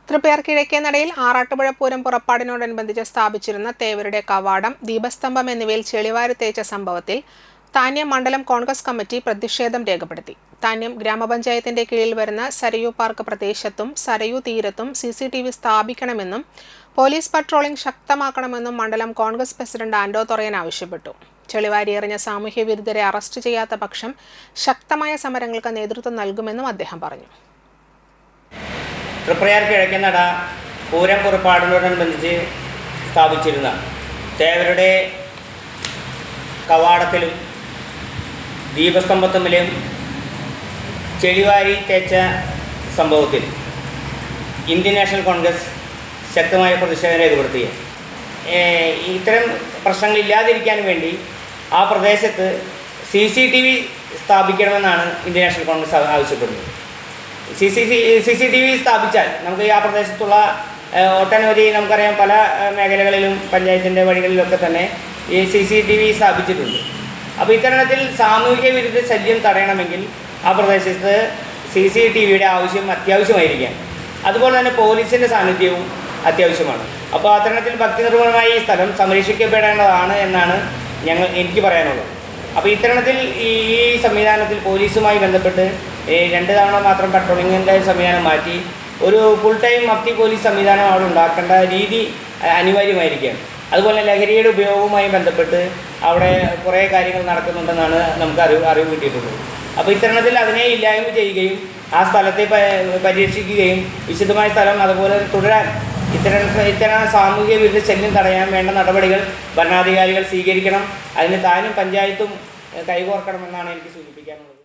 തൃപ്പയാർ കിഴക്കേനടയിൽ ആറാട്ടുപുഴ പൂരം പുറപ്പാടിനോടനുബന്ധിച്ച് സ്ഥാപിച്ചിരുന്ന തേവരുടെ കവാടം, ദീപസ്തംഭം എന്നിവയിൽ ചെളിവാരി തേച്ച സംഭവത്തിൽ താന്യം മണ്ഡലം കോൺഗ്രസ് കമ്മിറ്റി പ്രതിഷേധം രേഖപ്പെടുത്തി. താന്യം ഗ്രാമപഞ്ചായത്തിന്റെ കീഴിൽ വരുന്ന സരയൂ പാർക്ക് പ്രദേശത്തും സരയൂ തീരത്തും CCTV സ്ഥാപിക്കണമെന്നും പോലീസ് പട്രോളിംഗ് ശക്തമാക്കണമെന്നും മണ്ഡലം കോൺഗ്രസ് പ്രസിഡന്റ് ആൻഡോ തൊറയൻ ആവശ്യപ്പെട്ടു. ചെളിവാരിയെറിഞ്ഞ സാമൂഹ്യ വിരുദ്ധരെ അറസ്റ്റ് ചെയ്യാത്ത പക്ഷം ശക്തമായ സമരങ്ങൾക്ക് നേതൃത്വം നൽകുമെന്നും അദ്ദേഹം പറഞ്ഞു. തൃപ്പയാർ കിഴക്കേനട പൂരം പുറപ്പാടിനോടനുബന്ധിച്ച് സ്ഥാപിച്ചിരുന്ന തേവരുടെ കവാടത്തിലും ദീപസ്തംഭത്തിലും ചെളിവാരി തേച്ച സംഭവത്തിൽ ഇന്ത്യൻ നാഷണൽ കോൺഗ്രസ് ശക്തമായ പ്രതിഷേധം രേഖപ്പെടുത്തി. ഇത്തരം പ്രശ്നങ്ങൾ ഇല്ലാതിരിക്കാൻ വേണ്ടി ആ പ്രദേശത്ത് CCTV സ്ഥാപിക്കണമെന്നാണ് ഇന്ത്യൻ നാഷണൽ കോൺഗ്രസ് ആവശ്യപ്പെടുന്നത്. CCTV സ്ഥാപിച്ചാൽ നമുക്ക് ആ പ്രദേശത്തുള്ള ഒട്ടനവധി നമുക്കറിയാം, പല മേഖലകളിലും പഞ്ചായത്തിൻ്റെ വഴികളിലൊക്കെ തന്നെ ഈ CCTV സ്ഥാപിച്ചിട്ടുണ്ട്. അപ്പോൾ ഇത്തരണത്തിൽ സാമൂഹിക വിരുദ്ധ ശല്യം തടയണമെങ്കിൽ ആ പ്രദേശത്ത് CCTVയുടെ ആവശ്യം അത്യാവശ്യമായിരിക്കാം. അതുപോലെ തന്നെ പോലീസിൻ്റെ സാന്നിധ്യവും അത്യാവശ്യമാണ്. അപ്പോൾ അത്തരണത്തിൽ ഭക്തിനിർഭരമായി ഈ സ്ഥലം സംരക്ഷിക്കപ്പെടേണ്ടതാണ് എന്നാണ് എനിക്ക് പറയാനുള്ളത്. അപ്പോൾ ഇത്തരണത്തിൽ ഈ സംവിധാനത്തിൽ പോലീസുമായി ബന്ധപ്പെട്ട് 2 തവണ മാത്രം പട്രോളിങ്ങിൻ്റെ സംവിധാനം മാറ്റി ഒരു ഫുൾ ടൈം മഫ്തി പോലീസ് സംവിധാനം അവിടെ ഉണ്ടാക്കേണ്ട രീതി അനിവാര്യമായിരിക്കുകയാണ്. അതുപോലെ ലഹരിയുടെ ഉപയോഗവുമായി ബന്ധപ്പെട്ട് അവിടെ കുറേ കാര്യങ്ങൾ നടക്കുന്നുണ്ടെന്നാണ് നമുക്ക് അറിവ് കിട്ടിയിട്ടുള്ളത്. അപ്പോൾ ഇത്തരണത്തിൽ അതിനെ ഇല്ലായ്മ ചെയ്യുകയും ആ സ്ഥലത്തെ പരീക്ഷിക്കുകയും വിശുദ്ധമായ സ്ഥലം അതുപോലെ തുടരാൻ ഇത്തരം സാമൂഹിക വിരുദ്ധ ശല്യം തടയാൻ വേണ്ട നടപടികൾ ഭരണാധികാരികൾ സ്വീകരിക്കണം. അതിന് താനും പഞ്ചായത്തും കൈകോർക്കണമെന്നാണ് എനിക്ക് സൂചിപ്പിക്കാനുള്ളത്.